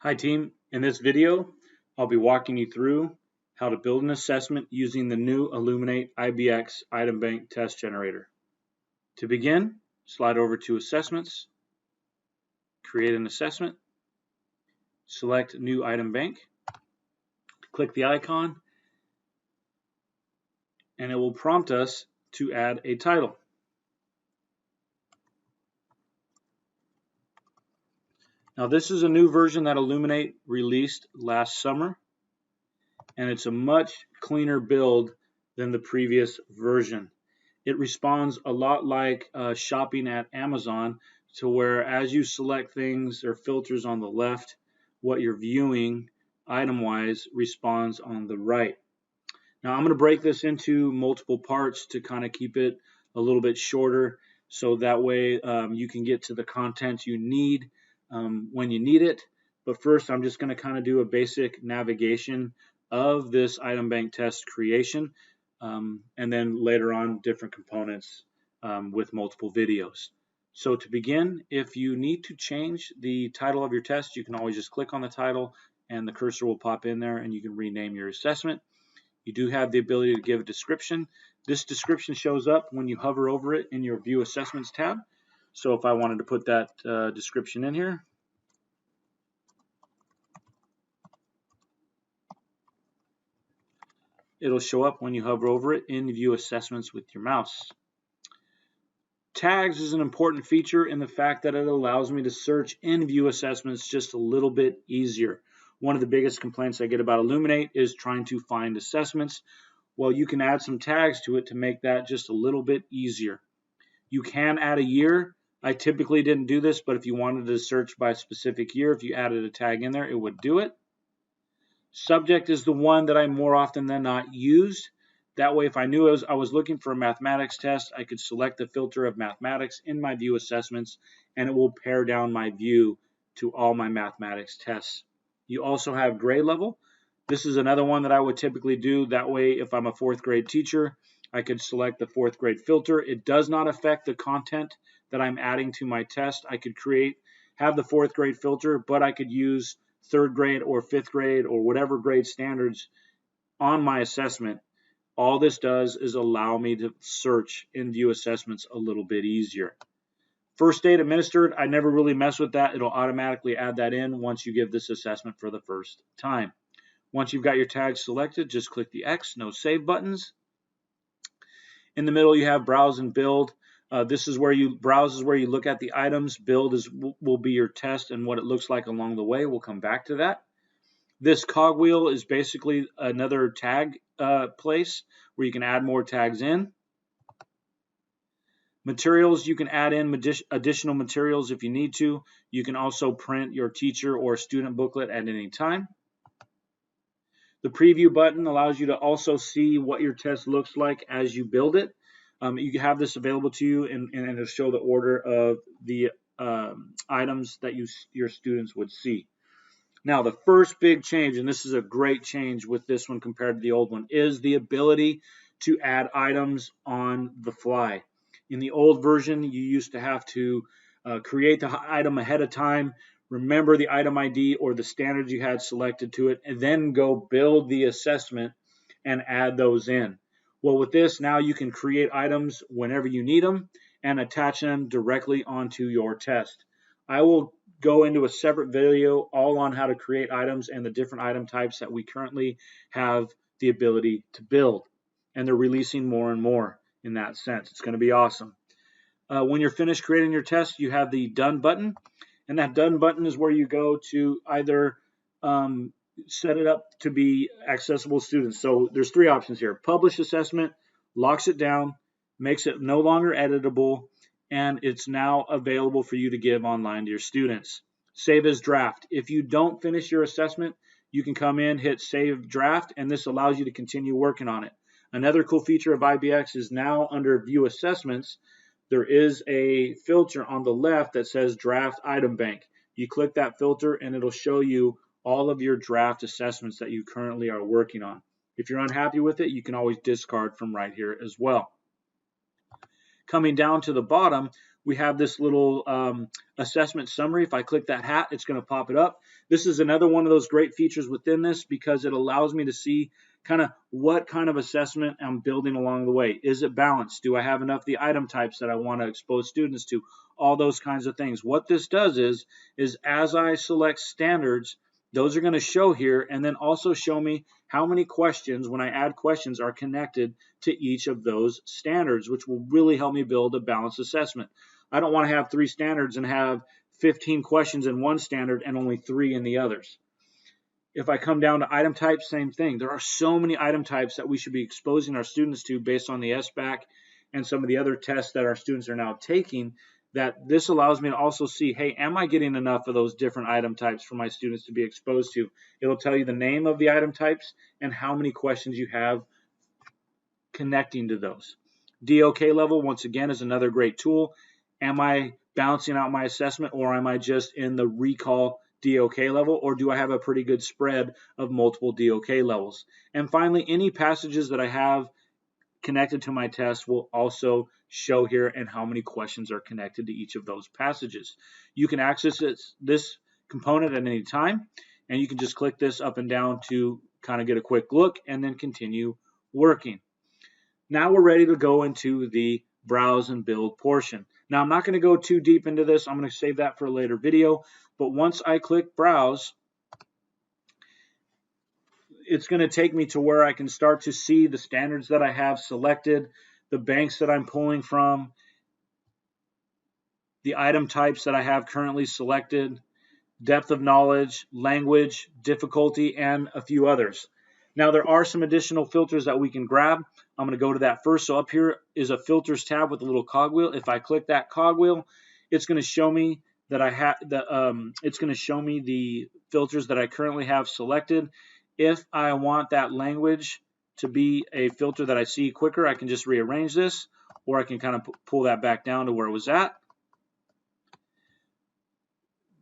Hi team, in this video I'll be walking you through how to build an assessment using the new Illuminate IBX item bank test generator. To begin, slide over to Assessments, create an assessment, select New Item Bank, click the icon, and it will prompt us to add a title. Now this is a new version that Illuminate released last summer, and it's a much cleaner build than the previous version. It responds a lot like shopping at Amazon, to where as you select things or filters on the left, what you're viewing item-wise responds on the right. Now I'm going to break this into multiple parts to kind of keep it a little bit shorter, so that way you can get to the content you need when you need it. But first I'm just going to kind of do a basic navigation of this item bank test creation, and then later on different components with multiple videos. So to begin, if you need to change the title of your test, you can always just click on the title and the cursor will pop in there and you can rename your assessment. You do have the ability to give a description. This description shows up when you hover over it in your View Assessments tab. So if I wanted to put that description in here, it'll show up when you hover over it in View Assessments with your mouse. Tags is an important feature in the fact that it allows me to search in View Assessments just a little bit easier. One of the biggest complaints I get about Illuminate is trying to find assessments. Well, you can add some tags to it to make that just a little bit easier. You can add a year. I typically didn't do this, but if you wanted to search by a specific year, if you added a tag in there, it would do it. Subject is the one that I more often than not used. That way, if I knew I was looking for a mathematics test, I could select the filter of mathematics in my View Assessments, and it will pare down my view to all my mathematics tests. You also have grade level. This is another one that I would typically do. That way, if I'm a 4th grade teacher, I could select the 4th grade filter. It does not affect the content that I'm adding to my test. I could have the 4th grade filter, but I could use 3rd grade or 5th grade or whatever grade standards on my assessment. All this does is allow me to search in View Assessments a little bit easier. First date administered, I never really mess with that. It'll automatically add that in once you give this assessment for the first time. Once you've got your tags selected, just click the X, no save buttons. In the middle, you have browse and build. This is where you browse is where you look at the items. Build will be your test and what it looks like along the way. We'll come back to that. This cogwheel is basically another tag place where you can add more tags in. Materials, you can add in additional materials if you need to. You can also print your teacher or student booklet at any time. The preview button allows you to also see what your test looks like as you build it. You have this available to you, and it'll show the order of the items that your students would see. Now, the first big change, and this is a great change with this one compared to the old one, is the ability to add items on the fly. In the old version, you used to have to create the item ahead of time, remember the item ID or the standards you had selected to it, and then go build the assessment and add those in. Well, with this, now you can create items whenever you need them and attach them directly onto your test. I will go into a separate video all on how to create items and the different item types that we currently have the ability to build. And they're releasing more and more in that sense. It's going to be awesome. When you're finished creating your test, you have the Done button. And that Done button is where you go to either set it up to be accessible to students. So there's 3 options here. Publish assessment, locks it down, makes it no longer editable, and it's now available for you to give online to your students. Save as draft. If you don't finish your assessment, you can come in, hit save draft, and this allows you to continue working on it. Another cool feature of IBX is now under View Assessments, there is a filter on the left that says Draft Item Bank. You click that filter and it'll show you all of your draft assessments that you currently are working on. If you're unhappy with it, you can always discard from right here as well. Coming down to the bottom, we have this little assessment summary. If I click that hat, it's going to pop it up. This is another one of those great features within this because it allows me to see kind of what kind of assessment I'm building along the way. Is it balanced? Do I have enough of the item types that I want to expose students to? All those kinds of things. What this does is as I select standards, those are going to show here, and then also show me how many questions, when I add questions, are connected to each of those standards, which will really help me build a balanced assessment. I don't want to have 3 standards and have 15 questions in one standard and only 3 in the others. If I come down to item types, same thing. There are so many item types that we should be exposing our students to based on the SBAC and some of the other tests that our students are now taking, that this allows me to also see, hey, am I getting enough of those different item types for my students to be exposed to? It'll tell you the name of the item types and how many questions you have connecting to those. DOK level, once again, is another great tool. Am I balancing out my assessment, or am I just in the recall DOK level, or do I have a pretty good spread of multiple DOK levels? And finally, any passages that I have connected to my test will also show here and how many questions are connected to each of those passages. You can access this component at any time, and you can just click this up and down to kind of get a quick look and then continue working. Now we're ready to go into the browse and build portion. Now I'm not going to go too deep into this. I'm going to save that for a later video. But once I click browse, it's going to take me to where I can start to see the standards that I have selected, the banks that I'm pulling from, the item types that I have currently selected, depth of knowledge, language, difficulty, and a few others. Now there are some additional filters that we can grab. I'm going to go to that first. So up here is a filters tab with a little cogwheel. If I click that cogwheel, it's going to show me that it's going to show me the filters that I currently have selected. If I want that language to be a filter that I see quicker, I can just rearrange this, or I can kind of pull that back down to where it was at.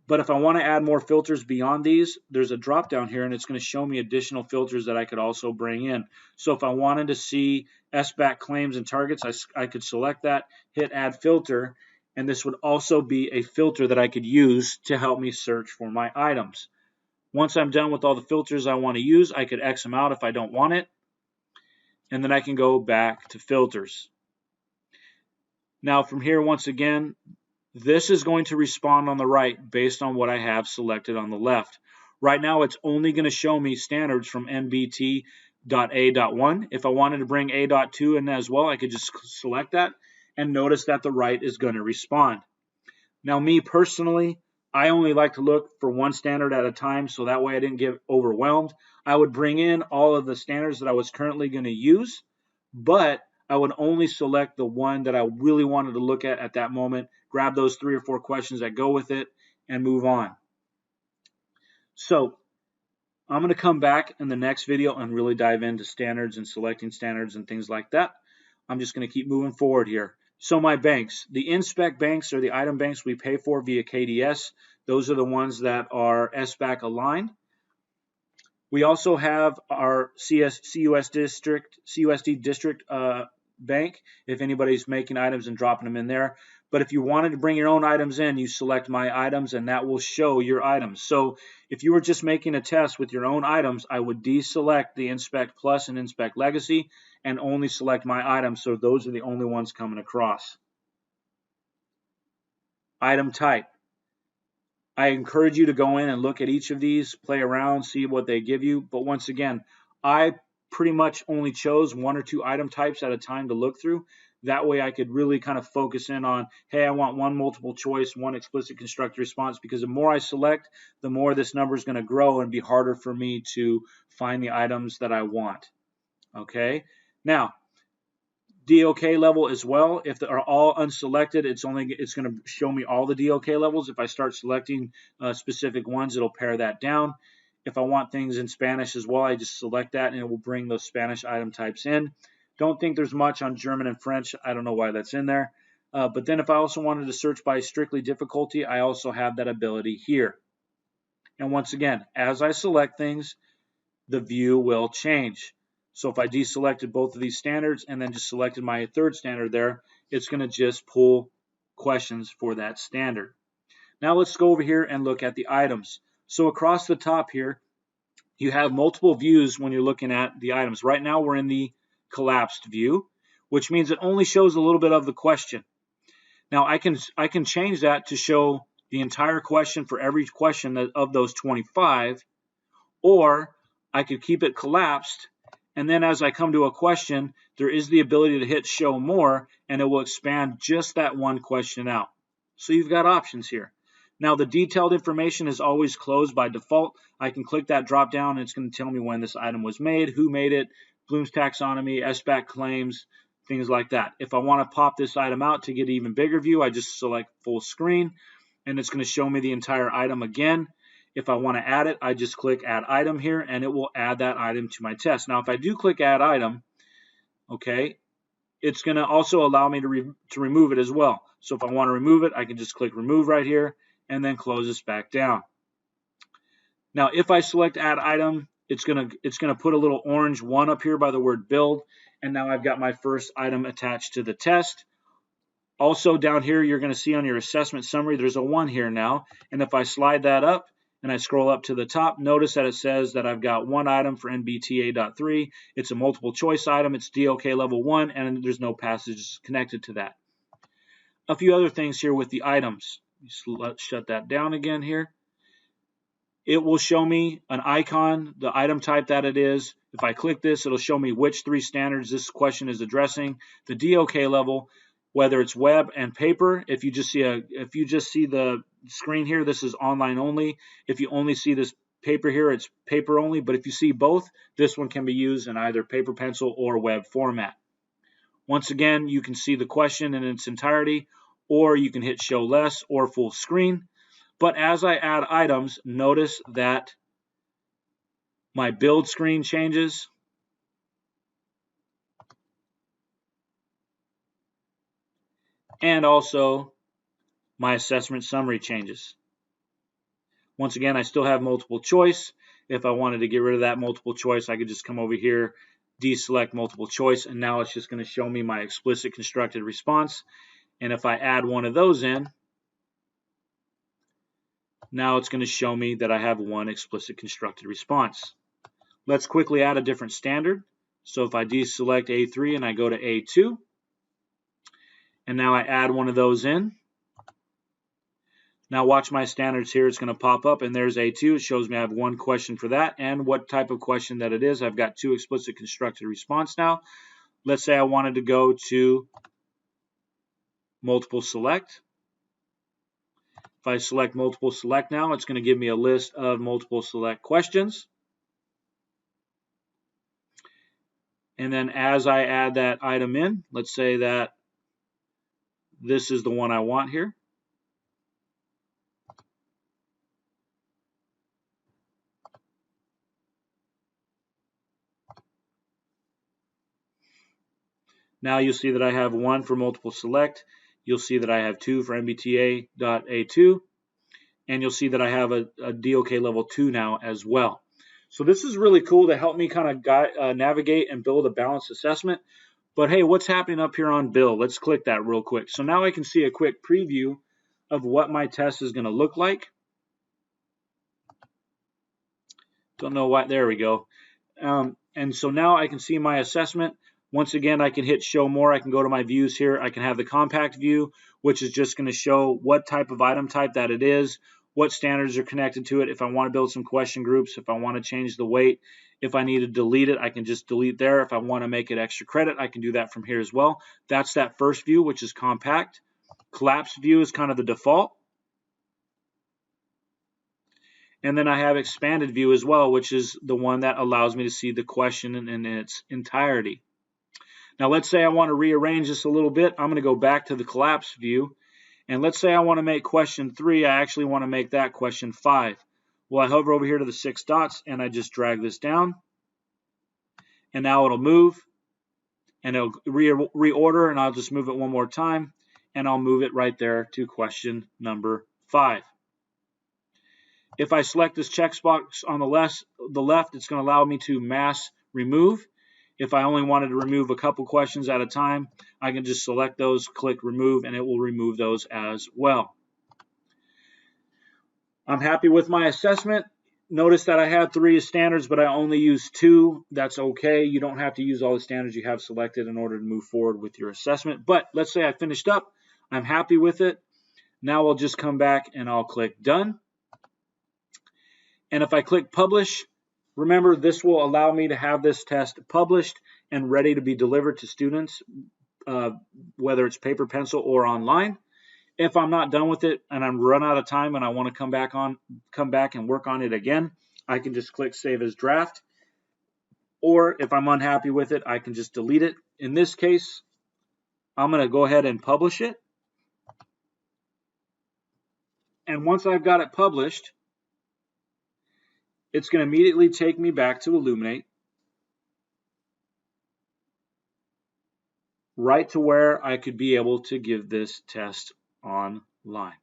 But if I want to add more filters beyond these, there's a drop down here, and it's going to show me additional filters that I could also bring in. So if I wanted to see SBAC claims and targets, I could select that, hit add filter, and this would also be a filter that I could use to help me search for my items. Once I'm done with all the filters I want to use, I could X them out if I don't want it, and then I can go back to filters. Now from here, once again, this is going to respond on the right based on what I have selected on the left. Right now, it's only going to show me standards from NBT.A.1. If I wanted to bring A.2 in as well, I could just select that, and notice that the right is going to respond. Now, me personally, I only like to look for one standard at a time, so that way I didn't get overwhelmed. I would bring in all of the standards that I was currently going to use, but I would only select the one that I really wanted to look at that moment, grab those 3 or 4 questions that go with it, and move on. So I'm going to come back in the next video and really dive into standards and selecting standards and things like that. I'm just going to keep moving forward here. So my banks, the inspect banks are the item banks we pay for via KDS. Those are the ones that are SBAC aligned. We also have our CUSD district bank if anybody's making items and dropping them in there. But if you wanted to bring your own items in, you select my items and that will show your items. So if you were just making a test with your own items, I would deselect the Inspect Plus and Inspect Legacy and only select my items. So those are the only ones coming across. Item type. I encourage you to go in and look at each of these, play around, see what they give you. But once again, I pretty much only chose 1 or 2 item types at a time to look through. That way I could really kind of focus in on, hey, I want 1 multiple choice, 1 explicit constructed response, because the more I select, the more this number is going to grow and be harder for me to find the items that I want. Okay, now DOK level as well. If they are all unselected, it's going to show me all the DOK levels. If I start selecting specific ones, it'll pare that down. If I want things in Spanish as well, I just select that and it will bring those Spanish item types in. Don't think there's much on German and French. I don't know why that's in there. But then if I also wanted to search by strictly difficulty, I also have that ability here. And once again, as I select things, the view will change. So if I deselected both of these standards and then just selected my 3rd standard there, it's going to just pull questions for that standard. Now let's go over here and look at the items. So across the top here, you have multiple views when you're looking at the items. Right now we're in the collapsed view, which means it only shows a little bit of the question. Now I can change that to show the entire question for every question of those 25, or I could keep it collapsed, and then as I come to a question, there is the ability to hit show more, and it will expand just that one question out. So you've got options here. Now the detailed information is always closed by default. I can click that drop down and it's going to tell me when this item was made, who made it, Bloom's taxonomy, SBAC claims, things like that. If I want to pop this item out to get an even bigger view, I just select full screen and it's going to show me the entire item again. If I want to add it, I just click add item here and it will add that item to my test. Now if I do click add item, okay, it's going to also allow me to remove it as well. So if I want to remove it, I can just click remove right here and then close this back down. Now if I select add item, it's gonna put a little orange 1 up here by the word build, and now I've got my first item attached to the test. Also down here you're going to see on your assessment summary there's a 1 here now, and if I slide that up and I scroll up to the top, notice that it says that I've got 1 item for NBTA.3. It's a multiple choice item, it's DOK level 1, and there's no passages connected to that. A few other things here with the items. Let's shut that down again here. It will show me an icon, the item type that it is. If I click this, it'll show me which 3 standards this question is addressing. The DOK level, whether it's web and paper. If you just see the screen here, this is online only. If you only see this paper here, it's paper only. But if you see both, this one can be used in either paper, pencil, or web format. Once again, you can see the question in its entirety, or you can hit show less or full screen. But as I add items, notice that my build screen changes. And also my assessment summary changes. Once again, I still have multiple choice. If I wanted to get rid of that multiple choice, I could just come over here, deselect multiple choice, and now it's just going to show me my explicit constructed response. And if I add one of those in, now it's going to show me that I have 1 explicit constructed response. Let's quickly add a different standard. So if I deselect A3 and I go to A2, and now I add one of those in. Now watch my standards here. It's going to pop up, and there's A2. It shows me I have 1 question for that and what type of question that it is. I've got 2 explicit constructed response now. Let's say I wanted to go to multiple select. If I select multiple select now, it's going to give me a list of multiple select questions. And then as I add that item in, let's say that this is the one I want here. Now you'll see that I have 1 for multiple select. You'll see that I have 2 for MBTA.A2. And you'll see that I have a DOK level 2 now as well. So this is really cool to help me kind of navigate and build a balanced assessment. But hey, what's happening up here on build? Let's click that real quick. So now I can see a quick preview of what my test is going to look like. Don't know why. There we go. And so now I can see my assessment. Once again, I can hit show more. I can go to my views here. I can have the compact view, which is just going to show what type of item type that it is, what standards are connected to it. If I want to build some question groups, if I want to change the weight, if I need to delete it, I can just delete there. If I want to make it extra credit, I can do that from here as well. That's that first view, which is compact. Collapsed view is kind of the default. And then I have expanded view as well, which is the one that allows me to see the question in its entirety. Now let's say I want to rearrange this a little bit. I'm going to go back to the collapsed view. And let's say I want to make question 3. I actually want to make that question 5. Well, I hover over here to the 6 dots and I just drag this down. And now it'll move. And it'll reorder, and I'll just move it one more time. And I'll move it right there to question number 5. If I select this checkbox on the left, it's going to allow me to mass remove. If I only wanted to remove a couple questions at a time, I can just select those, click remove, and it will remove those as well. I'm happy with my assessment. Notice that I had 3 standards, but I only used 2. That's okay. You don't have to use all the standards you have selected in order to move forward with your assessment. But let's say I finished up. I'm happy with it. Now I'll just come back and I'll click done. And if I click publish, remember this will allow me to have this test published and ready to be delivered to students, whether it's paper, pencil, or online. If I'm not done with it and I'm run out of time and I want to come back and work on it again, I can just click save as draft. Or if I'm unhappy with it, I can just delete it. In this case, I'm going to go ahead and publish it. And once I've got it published, it's going to immediately take me back to Illuminate, right to where I could be able to give this test online.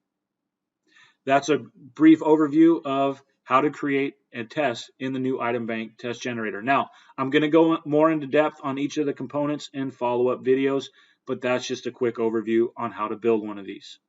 That's a brief overview of how to create a test in the new Item Bank test generator. Now, I'm going to go more into depth on each of the components in follow-up videos, but that's just a quick overview on how to build one of these.